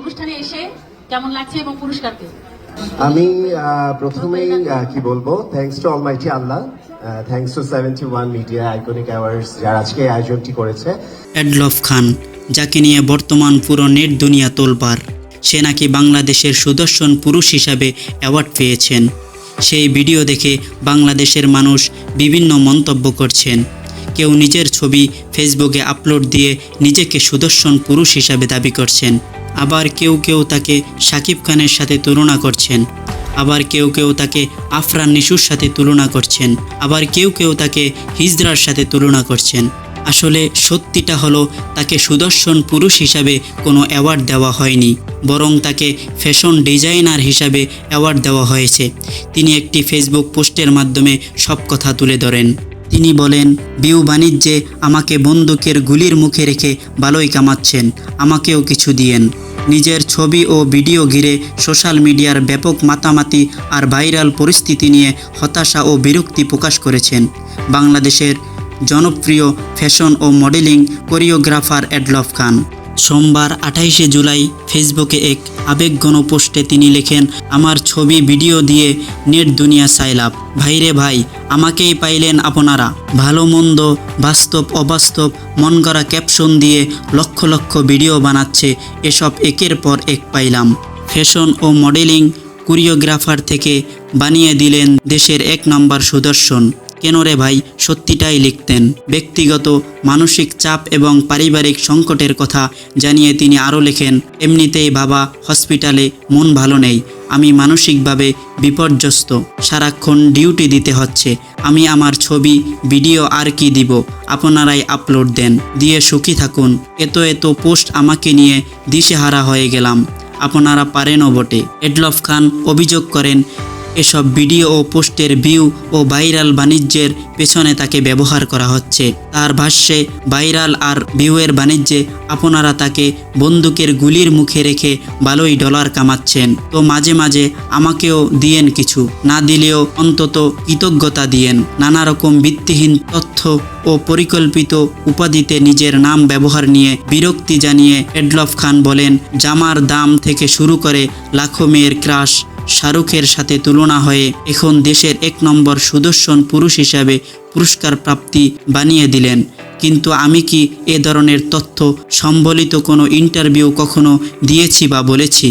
অনুষ্ঠানে এসে কেমন লাগছে এবং পুরস্কারকে? আমি প্রথমেই কি বলবো, thanks to Almighty Allah, thanks to 71 media iconic awards যারা আজকে এই আয়োজনটি করেছে। এডলফ খান, যাকে নিয়ে বর্তমান পুরো নেট দুনিয়া তোলপাড়, সে নাকি বাংলাদেশের সুদর্শন পুরুষ হিসাবে অ্যাওয়ার্ড পেয়েছেন। সেই ভিডিও দেখে বাংলাদেশের মানুষ বিভিন্ন মন্তব্য করছেন। কেউ নিজের ছবি ফেসবুকে আপলোড দিয়ে নিজেকে সুদর্শন পুরুষ হিসাবে দাবি করছেন। আবার কেউ কেউ তাকে শাকিব খানের সাথে তুলনা করছেন। আবার কেউ কেউ তাকে আফরান নিশুর সাথে তুলনা করছেন। আবার কেউ কেউ তাকে হিজরার সাথে তুলনা করছেন। আসলে সত্যিটা হলো, তাকে সুদর্শন পুরুষ হিসাবে কোনো অ্যাওয়ার্ড দেওয়া হয়নি, বরং তাকে ফ্যাশন ডিজাইনার হিসাবে অ্যাওয়ার্ড দেওয়া হয়েছে। তিনি একটি ফেসবুক পোস্টের মাধ্যমে সব কথা তুলে ধরেন। তিনি বলেন, বিউ বাণিজ্যে আমাকে বন্দুকের গুলির মুখে রেখে ভালোই কামাচ্ছেন, আমাকেও কিছু দিয়েন। নিজের ছবি ও ভিডিও ঘিরে সোশ্যাল মিডিয়ার ব্যাপক মাতামাতি আর ভাইরাল পরিস্থিতি নিয়ে হতাশা ও বিরক্তি প্রকাশ করেছেন বাংলাদেশের জনপ্রিয় ফ্যাশন ও মডেলিং কোরিওগ্রাফার এডলফ খান। সোমবার 28শে জুলাই ফেসবুকে এক আবেগঘন পোস্টে তিনি লেখেন, আমার ছবি ভিডিও দিয়ে নেট দুনিয়া সাইলাপ। ভাইরে ভাই, আমাকেই পাইলেন আপনারা। ভালো মন্দ, বাস্তব অবাস্তব, মন গড়া ক্যাপশন দিয়ে লক্ষ লক্ষ ভিডিও বানাচ্ছে, এসব একের পর এক পাইলাম। ফ্যাশন ও মডেলিং কোরিওগ্রাফার থেকে বানিয়ে দিলেন দেশের 1 নম্বর সুদর্শন। কেন রে ভাই, সত্যিটাই লিখতেন। ব্যক্তিগত মানসিক চাপ এবং পারিবারিক সংকটের কথা জানিয়ে তিনি আরও লেখেন, এমনিতেই বাবা হসপিটালে, মন ভালো নেই, আমি মানসিকভাবে বিপর্যস্ত, সারাক্ষণ ডিউটি দিতে হচ্ছে। আমি আমার ছবি ভিডিও আর কি দিব, আপনারাই আপলোড দেন, দিয়ে সুখী থাকুন। এত পোস্ট আমাকে নিয়ে দিশেহারা হয়ে গেলাম, আপনারা পারেনও বটে। এডলফ খান অভিযোগ করেন, এসব ভিডিও ও পোস্টের ভিউ ও ভাইরাল বাণিজ্যের পেছনে তাকে ব্যবহার করা হচ্ছে। তার ভাষ্যে, ভাইরাল আর ভিউয়ের বাণিজ্যে আপনারা তাকে বন্দুকের গুলির মুখে রেখে ভালোই ডলার কামাচ্ছেন। তো মাঝে মাঝে আমাকেও দিয়েন কিছু, না দিলেও অন্তত কৃতজ্ঞতা দিয়েন। নানা রকম ভিত্তিহীন তথ্য ও পরিকল্পিত উপাধিতে নিজের নাম ব্যবহার নিয়ে বিরক্তি জানিয়ে এডলফ খান বলেন, জামার দাম থেকে শুরু করে লাখো মেয়ের ক্রাশ শাহরুখের সাথে তুলনা হয়ে এখন দেশের 1 নম্বর সুদর্শন পুরুষ হিসাবে পুরস্কার প্রাপ্তি বানিয়ে দিলেন। কিন্তু আমি কি এ ধরনের তথ্য সম্বলিত কোনো ইন্টারভিউ কখনো দিয়েছি বা বলেছি?